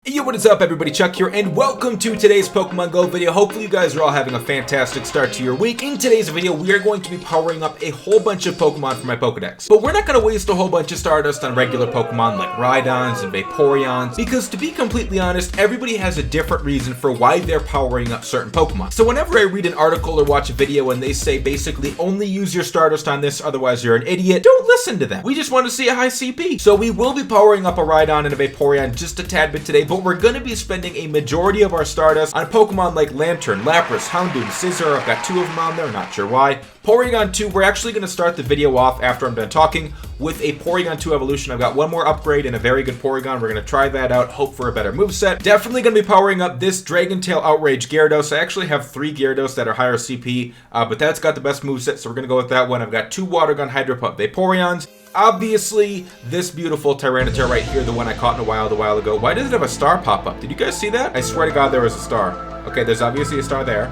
Yo, what is up everybody, Chuck here, and welcome to today's Pokemon Go video. Hopefully you guys are all having a fantastic start to your week. In today's video, we are going to be powering up a whole bunch of Pokemon for my Pokedex. But we're not going to waste a whole bunch of Stardust on regular Pokemon like Rhydons and Vaporeons, because to be completely honest, everybody has a different reason for why they're powering up certain Pokemon. So whenever I read an article or watch a video and they say basically only use your Stardust on this, otherwise you're an idiot, don't listen to them. We just want to see a high CP. So we will be powering up a Rhydon and a Vaporeon just a tad bit today, but we're going to be spending a majority of our Stardust on Pokemon like Lanturn, Lapras, Houndoom, Scizor. I've got two of them on there, not sure why. Porygon 2, we're actually going to start the video off after I'm done talking with a Porygon 2 evolution. I've got one more upgrade and a very good Porygon. We're going to try that out, hope for a better moveset. Definitely going to be powering up this Dragon Tail Outrage Gyarados. I actually have 3 Gyarados that are higher CP, but that's got the best moveset, so we're going to go with that one. I've got 2 Water Gun Hydro Pump Vaporeons. Obviously, this beautiful Tyranitar right here, the one I caught in a while ago. Why does it have a star pop up? Did you guys see that? I swear to God there was a star. Okay, there's obviously a star there.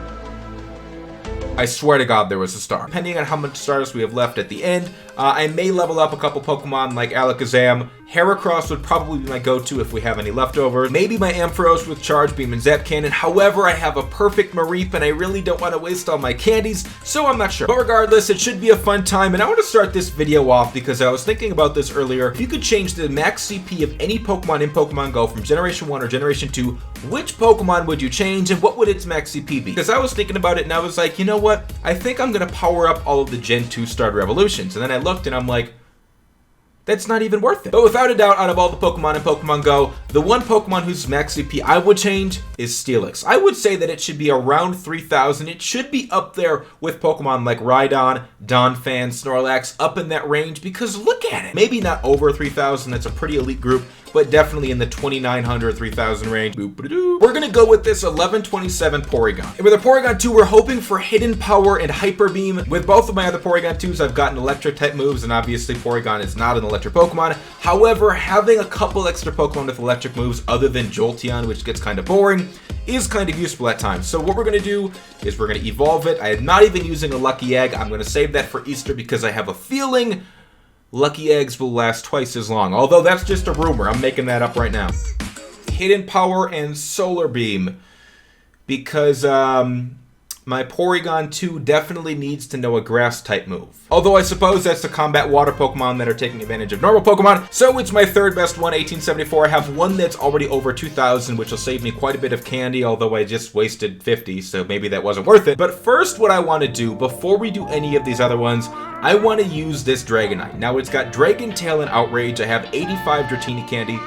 I swear to God there was a star. Depending on how much Stardust we have left at the end, I may level up a couple Pokemon like Alakazam. Heracross would probably be my go-to if we have any leftovers. Maybe my Ampharos with Charge Beam and Zap Cannon. However, I have a perfect Mareep and I really don't want to waste all my candies, so I'm not sure. But regardless, it should be a fun time, and I want to start this video off because I was thinking about this earlier. If you could change the max CP of any Pokemon in Pokemon Go from Generation 1 or Generation 2, which Pokemon would you change and what would its max CP be? Because I was thinking about it and I was like, you know what? I think I'm going to power up all of the Gen 2 starter evolutions. And then I looked and I'm like, that's not even worth it. But without a doubt, out of all the Pokemon in Pokemon Go, the one Pokemon whose max CP I would change is Steelix. I would say that it should be around 3,000. It should be up there with Pokemon like Rhydon, Donphan, Snorlax, up in that range, because look at it. Maybe not over 3,000, that's a pretty elite group, but definitely in the 2,900, 3,000 range. We're gonna go with this 1127 Porygon. And with a Porygon 2, we're hoping for Hidden Power and Hyper Beam. With both of my other Porygon 2s, I've gotten electric type moves, and obviously Porygon is not an electric Pokemon. However, having a couple extra Pokemon with electric moves other than Jolteon, which gets kind of boring, is kind of useful at times. So what we're gonna do is we're gonna evolve it. I am not even using a Lucky Egg. I'm gonna save that for Easter because I have a feeling Lucky Eggs will last twice as long. Although that's just a rumor. I'm making that up right now. Hidden Power and Solar Beam. Because my Porygon 2 definitely needs to know a grass type move. Although I suppose that's to combat water Pokemon that are taking advantage of normal Pokemon. So it's my third best one, 1874. I have one that's already over 2,000, which will save me quite a bit of candy, although I just wasted 50, so maybe that wasn't worth it. But first, what I want to do, before we do any of these other ones, I want to use this Dragonite. Now, it's got Dragon Tail and Outrage. I have 85 Dratini candy.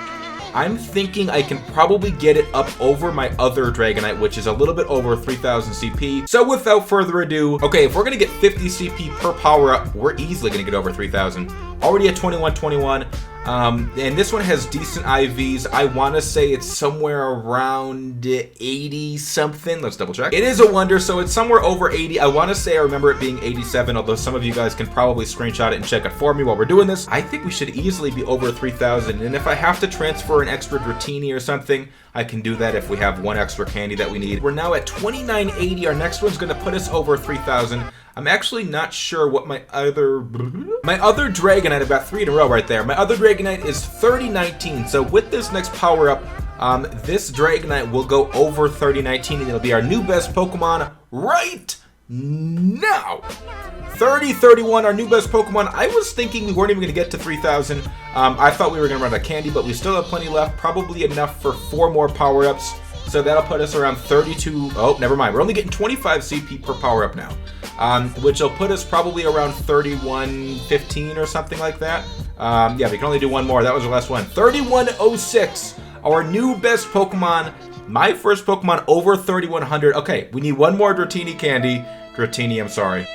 I'm thinking I can probably get it up over my other Dragonite, which is a little bit over 3,000 CP. So without further ado, okay, if we're gonna get 50 CP per power up, we're easily gonna get over 3,000. Already at 2121. And this one has decent IVs. I want to say it's somewhere around 80 something. Let's double check. It is a wonder, so it's somewhere over 80. I want to say I remember it being 87, although some of you guys can probably screenshot it and check it for me while we're doing this. I think we should easily be over 3,000, and if I have to transfer an extra Dratini or something, I can do that if we have one extra candy that we need. We're now at 2980. Our next one's going to put us over 3,000. I'm actually not sure what my other Dragonite, I've got 3 in a row right there. My other Dragonite is 3019. So with this next power up, this Dragonite will go over 3019, and it'll be our new best Pokemon right now. 3031, our new best Pokemon. I was thinking we weren't even going to get to 3,000. I thought we were going to run out of candy, but we still have plenty left. Probably enough for 4 more power-ups. So that'll put us around 32. Oh, never mind. We're only getting 25 CP per power-up now. Which will put us probably around 3115 or something like that. Yeah, we can only do one more. That was the last one. 3106, our new best Pokemon. My first Pokemon over 3100. Okay, we need one more Dratini candy. Dratini, I'm sorry.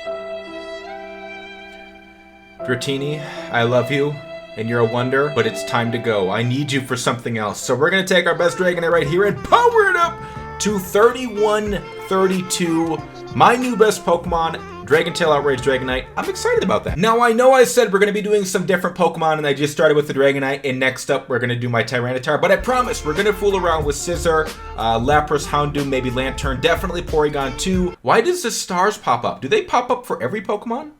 Dratini, I love you, and you're a wonder, but it's time to go. I need you for something else. So we're going to take our best Dragonite right here and power it up to 3132. My new best Pokemon, Dragon Tail Outrage Dragonite. I'm excited about that. Now, I know I said we're going to be doing some different Pokemon, and I just started with the Dragonite, and next up, we're going to do my Tyranitar, but I promise we're going to fool around with Scizor, Lapras, Houndoom, maybe Lanturn, definitely Porygon 2. Why does the stars pop up? Do they pop up for every Pokemon?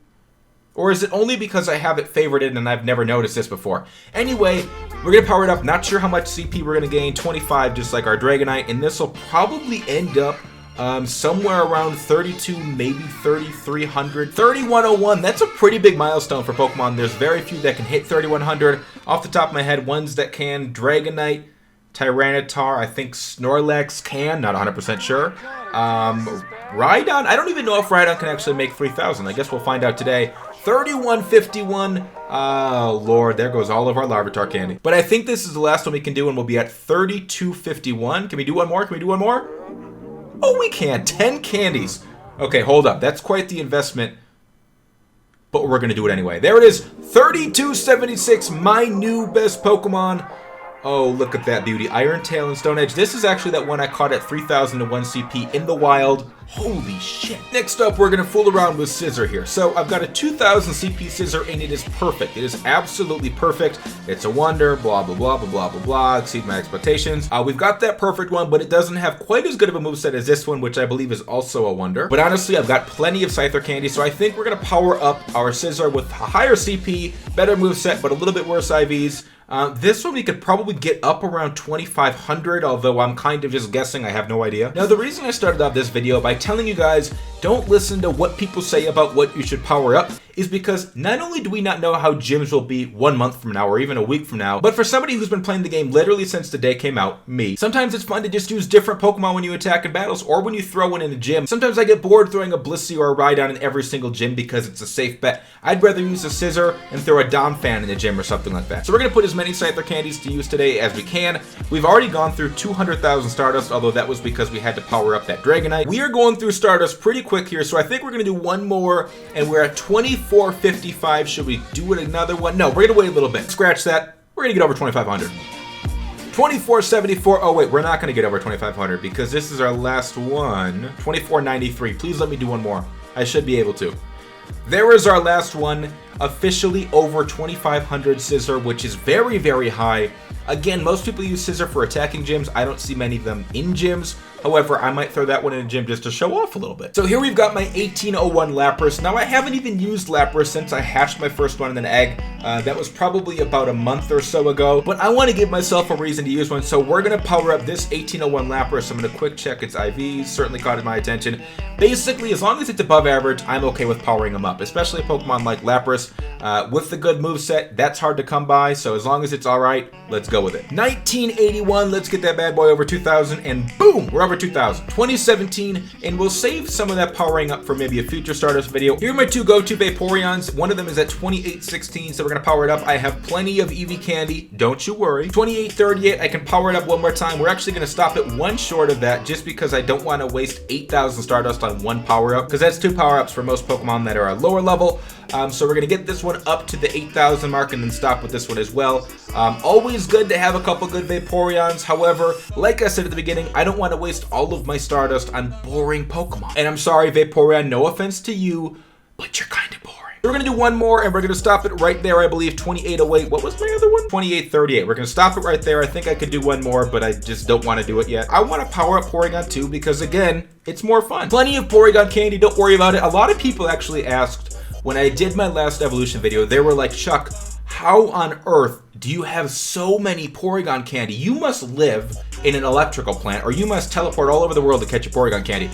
Or is it only because I have it favorited and I've never noticed this before? Anyway, we're going to power it up. Not sure how much CP we're going to gain. 25, just like our Dragonite. And this will probably end up somewhere around 32, maybe 3,300. 3,101, that's a pretty big milestone for Pokemon. There's very few that can hit 3,100. Off the top of my head, ones that can, Dragonite, Tyranitar, I think Snorlax can, not 100% sure. Rhydon, I don't even know if Rhydon can actually make 3,000. I guess we'll find out today. 3151. Oh, Lord, there goes all of our Larvitar candy. But I think this is the last one we can do, and we'll be at 3251. Can we do one more? Can we do one more? Oh, we can. 10 candies. Okay, hold up. That's quite the investment. But we're going to do it anyway. There it is. 3276, my new best Pokemon. Oh, look at that beauty. Iron Tail and Stone Edge. This is actually that one I caught at 3,001 CP in the wild. Holy shit. Next up, we're going to fool around with Scizor here. So I've got a 2,000 CP Scizor, and it is perfect. It is absolutely perfect. It's a wonder, blah, blah, blah, blah, blah, blah, blah. Exceed my expectations. We've got that perfect one, but it doesn't have quite as good of a moveset as this one, which I believe is also a wonder. But honestly, I've got plenty of Scyther candy, so I think we're going to power up our Scizor with a higher CP, better moveset, but a little bit worse IVs. This one we could probably get up around 2,500, although I'm kind of just guessing. I have no idea. Now, the reason I started off this video by telling you guys don't listen to what people say about what you should power up is because not only do we not know how gyms will be 1 month from now or even a week from now, but for somebody who's been playing the game literally since the day came out, me, sometimes it's fun to just use different Pokemon when you attack in battles or when you throw one in a gym. Sometimes I get bored throwing a Blissey or a Rhydon in every single gym because it's a safe bet. I'd rather use a Scizor and throw a Domfan in the gym or something like that. So we're going to put as many Scyther candies to use today as we can. We've already gone through 200,000 Stardust, although that was because we had to power up that Dragonite. We are going through Stardust pretty quick here, so I think we're going to do one more, and we're at 2455. Should we do it another one? No, we're going to wait a little bit. Scratch that. We're going to get over 2,500. 2474. Oh, wait, we're not going to get over 2,500 because this is our last one. 2493. Please let me do one more. I should be able to. There is our last one, officially over 2,500 Scizor, which is very, very high. Again, most people use Scizor for attacking gyms. I don't see many of them in gyms. However, I might throw that one in a gym just to show off a little bit. So here we've got my 1801 Lapras. Now, I haven't even used Lapras since I hatched my first one in an egg. That was probably about a month or so ago. But I want to give myself a reason to use one. So we're going to power up this 1801 Lapras. I'm going to quick check its IVs. Certainly caught my attention. Basically, as long as it's above average, I'm okay with powering them up. Especially a Pokemon like Lapras. With the good moveset, that's hard to come by. So as long as it's all right, let's go with it. 1981, let's get that bad boy over 2,000. And boom, we're over 2,000. 2017, and we'll save some of that powering up for maybe a future Stardust video. Here are my two go-to Vaporeons. One of them is at 2816, so we're going to power it up. I have plenty of Eevee candy. Don't you worry. 2838, I can power it up one more time. We're actually going to stop it one short of that just because I don't want to waste 8,000 Stardust on one power-up because that's two power-ups for most Pokemon that are a lower level. So we're going to get this one up to the 8,000 mark and then stop with this one as well. Always good to have a couple good Vaporeons. However, like I said at the beginning, I don't want to waste all of my Stardust on boring Pokemon. And I'm sorry, Vaporeon, no offense to you, but you're kind of boring. We're going to do one more, and we're going to stop it right there, I believe, 2808. What was my other one? 2838. We're going to stop it right there. I think I could do one more, but I just don't want to do it yet. I want to power up Porygon 2 because, again, it's more fun. Plenty of Porygon candy. Don't worry about it. A lot of people actually asked when I did my last evolution video, they were like, Chuck, how on earth do you have so many Porygon candy? You must live in an electrical plant, or you must teleport all over the world to catch a Porygon candy.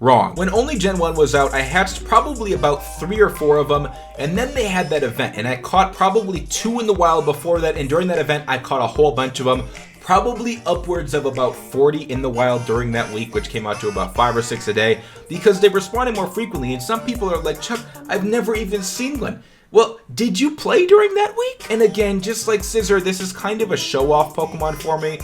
Wrong. When only Gen 1 was out, I hatched probably about 3 or 4 of them, and then they had that event, and I caught probably 2 in the wild before that, and during that event, I caught a whole bunch of them. Probably upwards of about 40 in the wild during that week, which came out to about 5 or 6 a day, because they responded more frequently, and some people are like, Chuck, I've never even seen one. Well, did you play during that week? And again, just like Scizor, this is kind of a show-off Pokemon for me.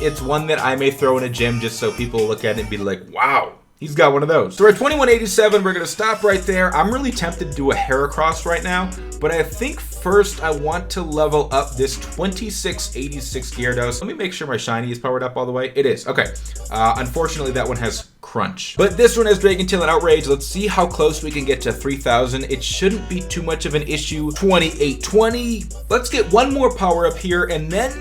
It's one that I may throw in a gym just so people look at it and be like, wow, he's got one of those. So we're at 2187, we're gonna stop right there. I'm really tempted to do a Heracross right now, but I think first I want to level up this 2686 Gyarados. Let me make sure my shiny is powered up all the way. It is, okay. Unfortunately, that one has Crunch. But this one has Dragon Tail and Outrage. Let's see how close we can get to 3,000. It shouldn't be too much of an issue. 2820. Let's get one more power up here, and then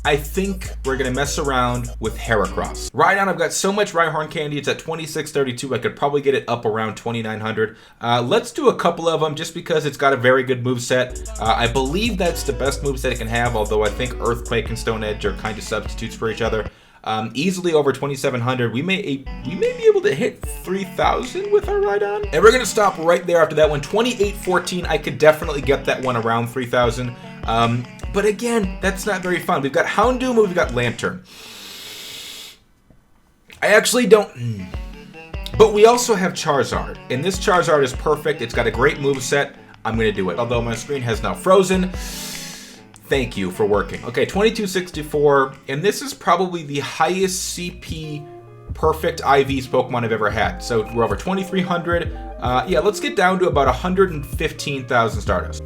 I think we're gonna mess around with Heracross. Rhydon, I've got so much Rhyhorn candy, it's at 2632. I could probably get it up around 2900. Let's do a couple of them just because it's got a very good moveset. I believe that's the best moveset it can have, although I think Earthquake and Stone Edge are kind of substitutes for each other. Easily over 2700. We may be able to hit 3000 with our Rhydon. And we're gonna stop right there after that one. 2814, I could definitely get that one around 3000. But again, that's not very fun. We've got Houndoom, we've got Lantern. I actually don't... But we also have Charizard. And this Charizard is perfect. It's got a great moveset. I'm going to do it. Although my screen has now frozen. Thank you for working. Okay, 2264. And this is probably the highest CP perfect IVs Pokemon I've ever had. So we're over 2300. Yeah, let's get down to about 115,000 Stardust.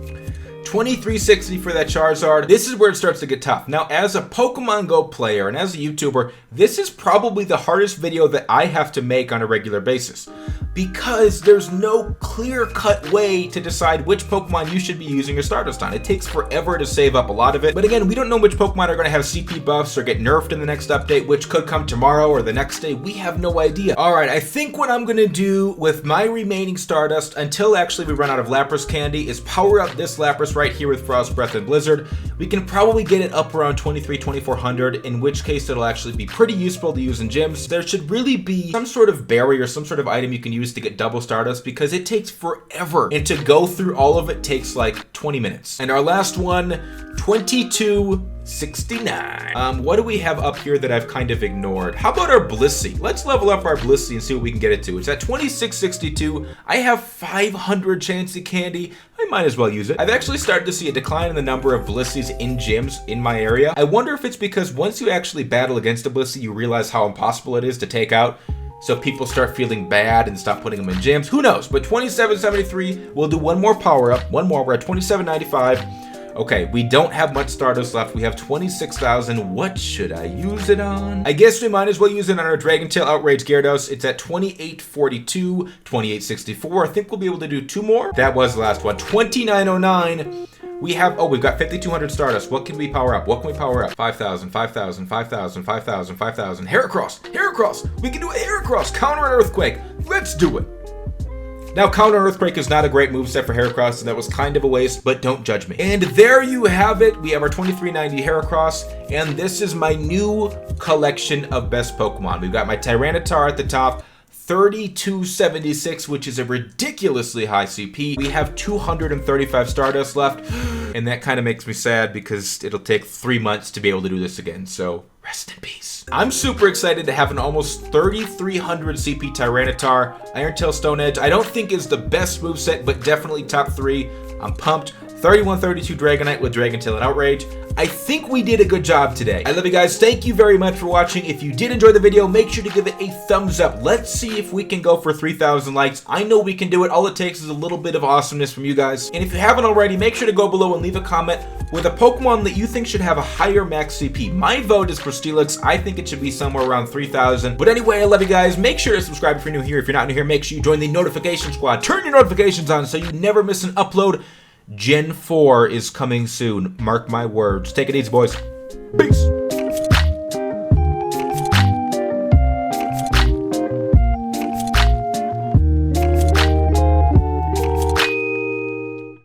2360 for that Charizard. This is where it starts to get tough. Now, as a Pokemon Go player and as a YouTuber, this is probably the hardest video that I have to make on a regular basis because there's no clear-cut way to decide which Pokemon you should be using your Stardust on. It takes forever to save up a lot of it. But again, we don't know which Pokemon are going to have CP buffs or get nerfed in the next update, which could come tomorrow or the next day. We have no idea. All right, I think what I'm going to do with my remaining Stardust until actually we run out of Lapras candy is power up this Lapras right here with Frost Breath and Blizzard. We can probably get it up around 2400, in which case it'll actually be pretty useful to use in gyms. There should really be some sort of berry or some sort of item you can use to get double Stardust because it takes forever. And to go through all of it takes like 20 minutes. And our last one, 2269. What do we have up here that I've kind of ignored? How about our Blissey? Let's level up our Blissey and see what we can get it to. It's at 2662. I have 500 Chansey candy. I might as well use it. I've actually started to see a decline in the number of Blisseys in gyms in my area. I wonder if it's because once you actually battle against a Blissey, you realize how impossible it is to take out. So people start feeling bad and stop putting them in gyms. Who knows? But 2773, we'll do one more power up. One more, we're at 2795. Okay, we don't have much Stardust left. We have 26,000. What should I use it on? I guess we might as well use it on our Dragon Tail Outrage Gyarados. It's at 2842, 2864. I think we'll be able to do two more. That was the last one. 2909. We have, oh, we've got 5,200 Stardust. What can we power up? What can we power up? 5,000, 5,000, 5,000, 5,000, 5,000. Heracross, Heracross. We can do a Heracross. Counter an Earthquake. Let's do it. Now, Counter Earthquake is not a great moveset for Heracross, and that was kind of a waste, but don't judge me. And there you have it. We have our 2390 Heracross, and this is my new collection of best Pokemon. We've got my Tyranitar at the top, 3276, which is a ridiculously high CP. We have 235 Stardust left, and that kind of makes me sad because it'll take 3 months to be able to do this again, so rest in peace. I'm super excited to have an almost 3,300 CP Tyranitar. Iron Tail Stone Edge, I don't think is the best moveset, but definitely top 3. I'm pumped. 3132 Dragonite with Dragon Tail and Outrage. I think we did a good job today. I love you guys. Thank you very much for watching. If you did enjoy the video, make sure to give it a thumbs up. Let's see if we can go for 3,000 likes. I know we can do it. All it takes is a little bit of awesomeness from you guys. And if you haven't already, make sure to go below and leave a comment with a Pokemon that you think should have a higher max CP. My vote is for Steelix. I think it should be somewhere around 3,000. But anyway, I love you guys. Make sure to subscribe if you're new here. If you're not new here, make sure you join the notification squad. Turn your notifications on so you never miss an upload. Gen 4 is coming soon. Mark my words. Take it easy, boys. Peace.